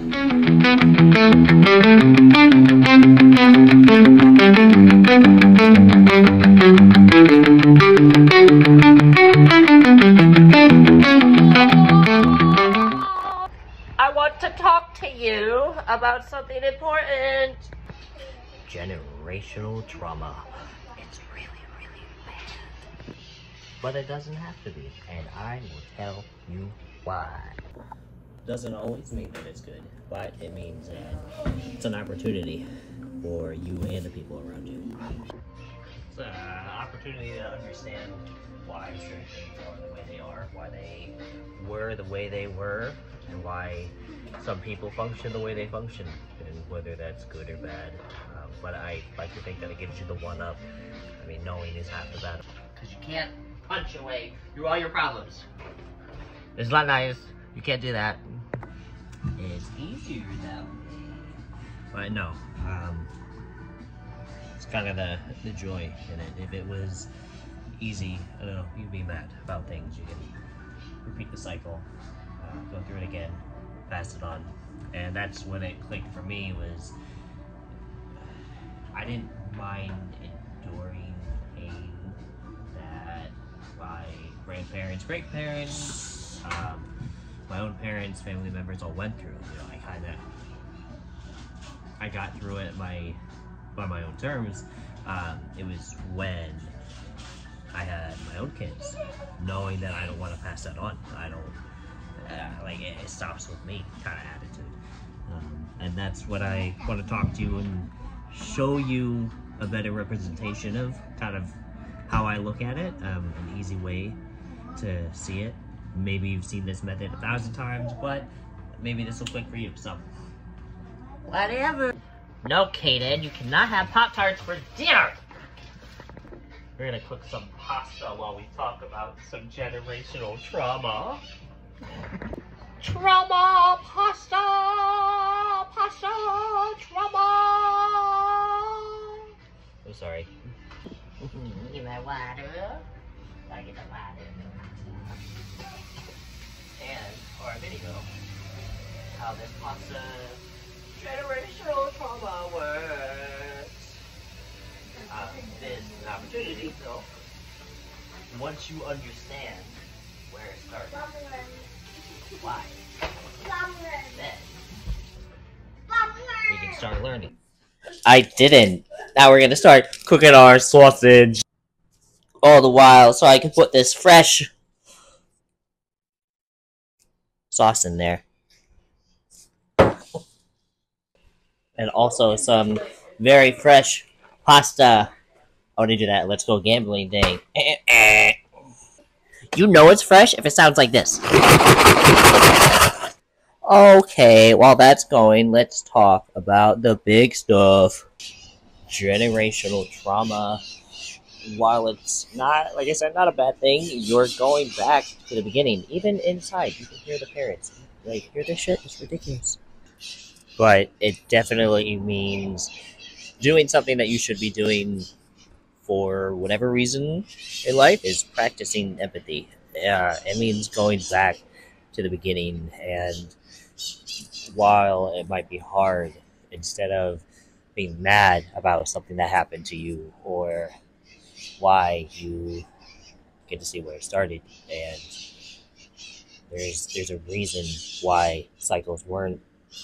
I want to talk to you about something important. Generational trauma. It's really, really bad. But it doesn't have to be, and I will tell you why. Doesn't always mean that it's good, but it means that it's an opportunity for you and the people around you. It's an opportunity to understand why certain things are the way they are, why they were the way they were, and why some people function the way they function, and whether that's good or bad. But I like to think that it gives you the one-up. I mean, knowing is half the battle. Because you can't punch away through all your problems. It's not nice. You can't do that. It's easier though. But no, it's kind of the joy in it. If it was easy, I don't know, you'd be mad about things. You can repeat the cycle, go through it again, pass it on. And that's when it clicked for me, was I didn't mind enduring pain that my grandparents, great parents, my own parents, family members all went through. You know, I got through it by my own terms. It was when I had my own kids, knowing that I don't want to pass that on. I don't, like, it stops with me kind of attitude. And that's what I want to talk to you and show you a better representation of kind of how I look at it, an easy way to see it. Maybe you've seen this method 1,000 times, but maybe this will click for you, so. Whatever. No, Kaden, you cannot have Pop-Tarts for dinner! We're gonna cook some pasta while we talk about some generational trauma. Trauma, pasta, trauma. I'm sorry. Give my water. I get the water. And our video, how this pasta generational trauma works. There's an opportunity, though, once you understand where it started. Why? Then we can start learning. I didn't. Now we're gonna start cooking our sausage all the while, so I can put this fresh sauce in there, and also some very fresh pasta. I want to do that Let's Go Gambling Day. You know it's fresh if it sounds like this. Okay, while that's going, let's talk about the big stuff. Generational trauma. While it's not, like I said, not a bad thing, you're going back to the beginning. Even inside, you can hear the parents. Like, hear this shit? It's ridiculous. But it definitely means doing something that you should be doing for whatever reason in life is practicing empathy. It means going back to the beginning, and while it might be hard, instead of being mad about something that happened to you or why, you get to see where it started, and there's a reason why cycles weren't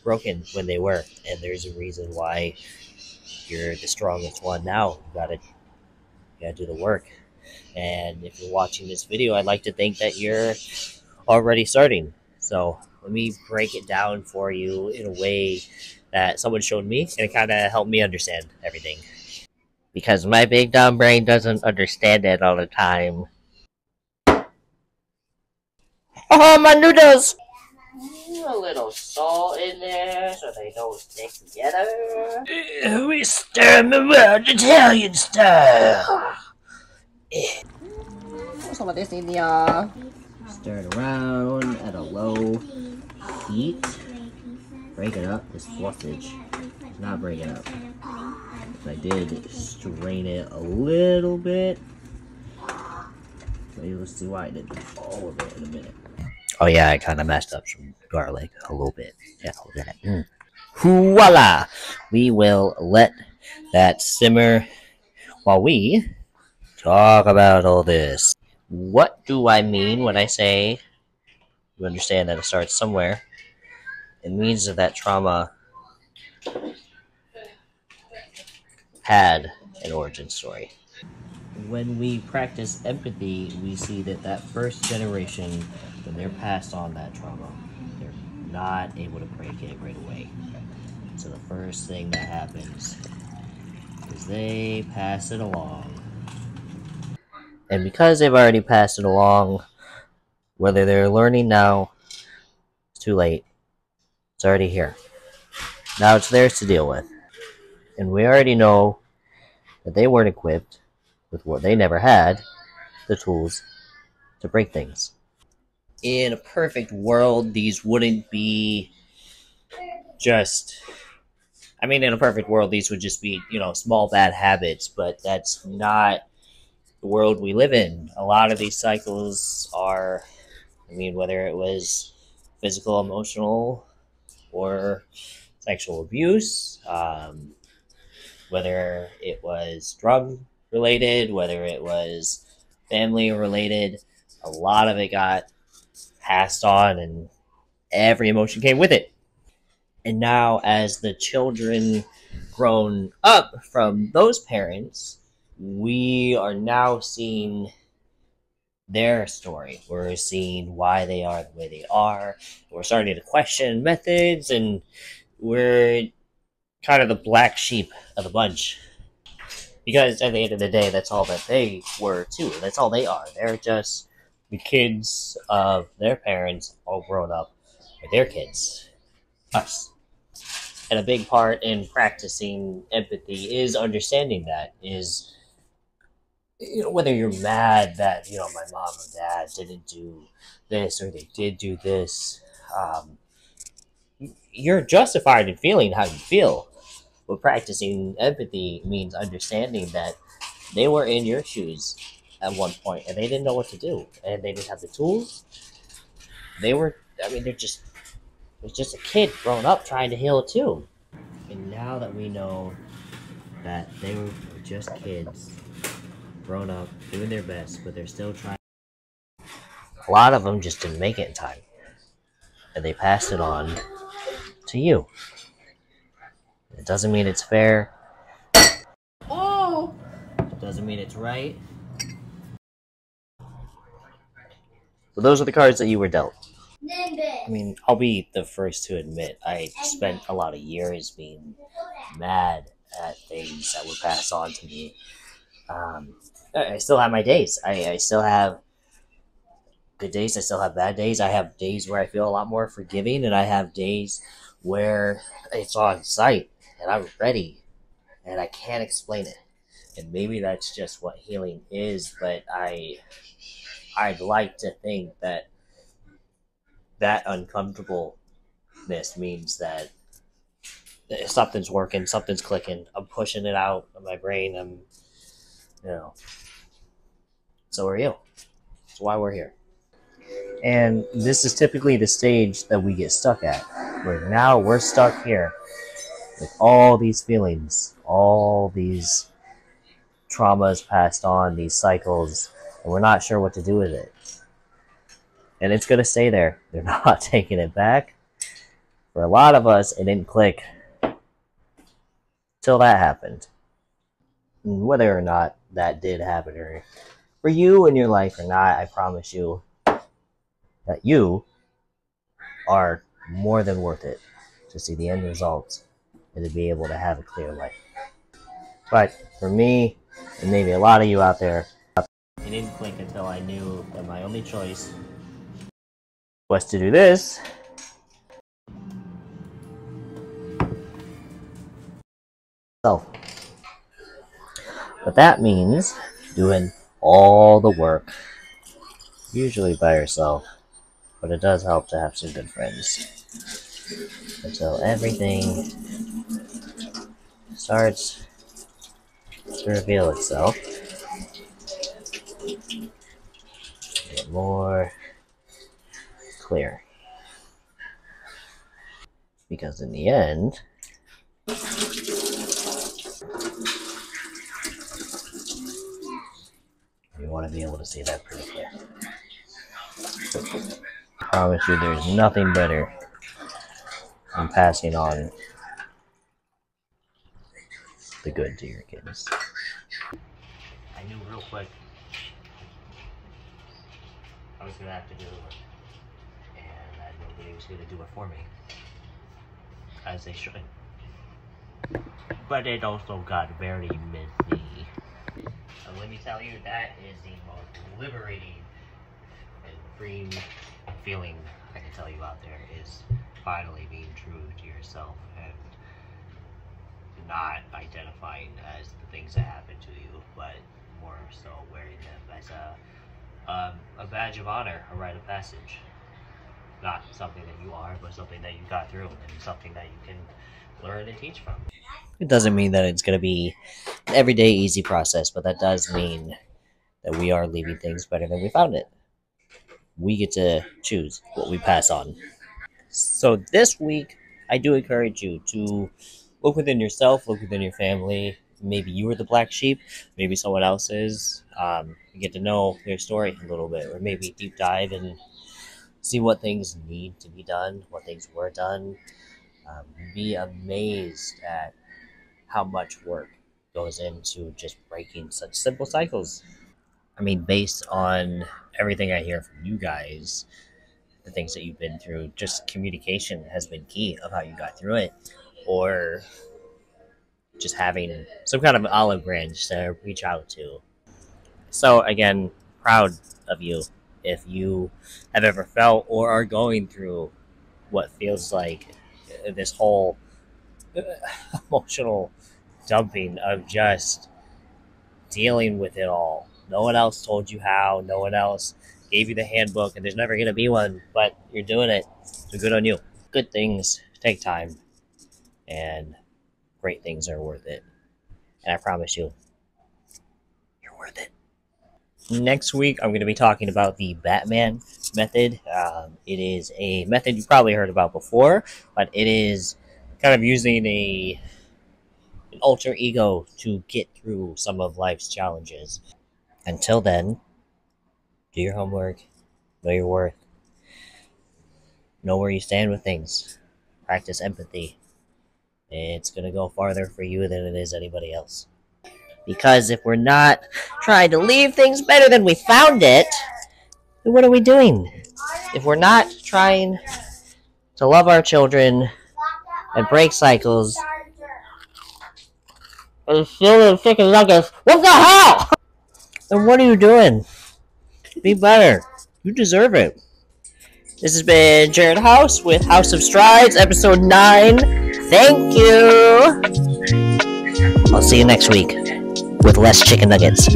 broken when they were, and there's a reason why you're the strongest one now. You gotta do the work. And if you're watching this video, I'd like to think that you're already starting. So let me break it down for you in a way that someone showed me, and it kind of helped me understand everything, because my big dumb brain doesn't understand it all the time. Oh, my noodles! A little salt in there so they don't stick together. We stir them around Italian style. Some of this in the stir it around at a low heat. Break it up. This sausage does not break it up. I did strain it a little bit. So you'll see why I did all of it in a minute. Oh yeah, I kind of messed up some garlic a little bit. Yeah, look at that. Voila! We will let that simmer while we talk about all this. What do I mean when I say you understand that it starts somewhere? It means that that trauma had an origin story. When we practice empathy, we see that that first generation, when they're passed on that trauma, they're not able to break it right away. So the first thing that happens is they pass it along. And because they've already passed it along, whether they're learning now, it's too late. It's already here. Now it's theirs to deal with. And we already know that they weren't equipped with what they never had, the tools to break things. In a perfect world, these wouldn't be just... I mean, in a perfect world, these would just be, small bad habits, but that's not the world we live in. A lot of these cycles are, whether it was physical, emotional, or sexual abuse, whether it was drug related, whether it was family related, a lot of it got passed on and every emotion came with it. And now, as the children grown up from those parents, we are now seeing their story. We're seeing why they are the way they are. We're starting to question methods, and we're kind of the black sheep of the bunch. Because at the end of the day, that's all that they were too. That's all they are. They're just the kids of their parents all grown up with their kids. Us. And a big part in practicing empathy is understanding that. Is, whether you're mad that, my mom or dad didn't do this or they did do this, you're justified in feeling how you feel. But practicing empathy means understanding that they were in your shoes at one point and they didn't know what to do and they didn't have the tools. They're just a kid growing up trying to heal too. And now that we know that they were just kids grown up doing their best, but they're still trying, a lot of them just didn't make it in time and they passed it on to you. It doesn't mean it's fair. Oh! It doesn't mean it's right. So those are the cards that you were dealt. I'll be the first to admit I spent a lot of years being mad at things that were passed on to me. I still have my days. I still have good days. I still have bad days. I have days where I feel a lot more forgiving, and I have days where it's on sight and I'm ready and I can't explain it. And maybe that's just what healing is, but I'd like to think that uncomfortableness means that something's working, something's clicking. I'm pushing it out of my brain. So are you. That's why we're here. And this is typically the stage that we get stuck at. Where now we're stuck here with all these feelings, all these traumas passed on, these cycles, and we're not sure what to do with it. And it's going to stay there. They're not taking it back. For a lot of us, it didn't click till that happened. And whether or not that did happen, or for you in your life or not, I promise you that you are more than worth it to see the end result and to be able to have a clear life. But for me, and maybe a lot of you out there, it didn't click until I knew that my only choice was to do this. But that means doing all the work, usually by yourself, but it does help to have some good friends. Until everything starts to reveal itself. Get more clear. Because in the end, you want to be able to see that pretty clear. I promise you there's nothing better than passing on the good to your kids. I knew real quick I was gonna have to do it, and that nobody was gonna do it for me, as they should. But it also got very messy. And let me tell you, that is the most liberating and freeing feeling I can tell you out there, is finally being true to yourself and not identifying as the things that happen to you, but more so wearing them as a badge of honor, a rite of passage. Not something that you are, but something that you got through, and something that you can learn and teach from. It doesn't mean that it's going to be an everyday easy process, but that does mean that we are leaving things better than we found it. We get to choose what we pass on. So this week, I do encourage you to look within yourself, look within your family. Maybe you were the black sheep, maybe someone else is. You get to know their story a little bit, or maybe deep dive and see what things need to be done, what things were done. Be amazed at how much work goes into just breaking such simple cycles. I mean, based on everything I hear from you guys, the things that you've been through, just communication has been key of how you got through it, or just having some kind of olive branch to reach out to. So again, proud of you if you have ever felt or are going through what feels like this whole emotional dumping of just dealing with it all. No one else told you how, no one else gave you the handbook, and there's never going to be one, but you're doing it, so good on you. Good things take time, and great things are worth it. And I promise you, you're worth it. Next week, I'm going to be talking about the Batman method. It is a method you probably heard about before, but it is kind of using an alter ego to get through some of life's challenges. Until then, do your homework, know your worth, know where you stand with things, practice empathy. It's going to go farther for you than it is anybody else. Because if we're not trying to leave things better than we found it, then what are we doing? If we're not trying to love our children and break cycles, and stealing chicken nuggets, what the hell? Then what are you doing? Be better. You deserve it. This has been Jared House with House of Strides, episode 9. Thank you. I'll see you next week with less chicken nuggets.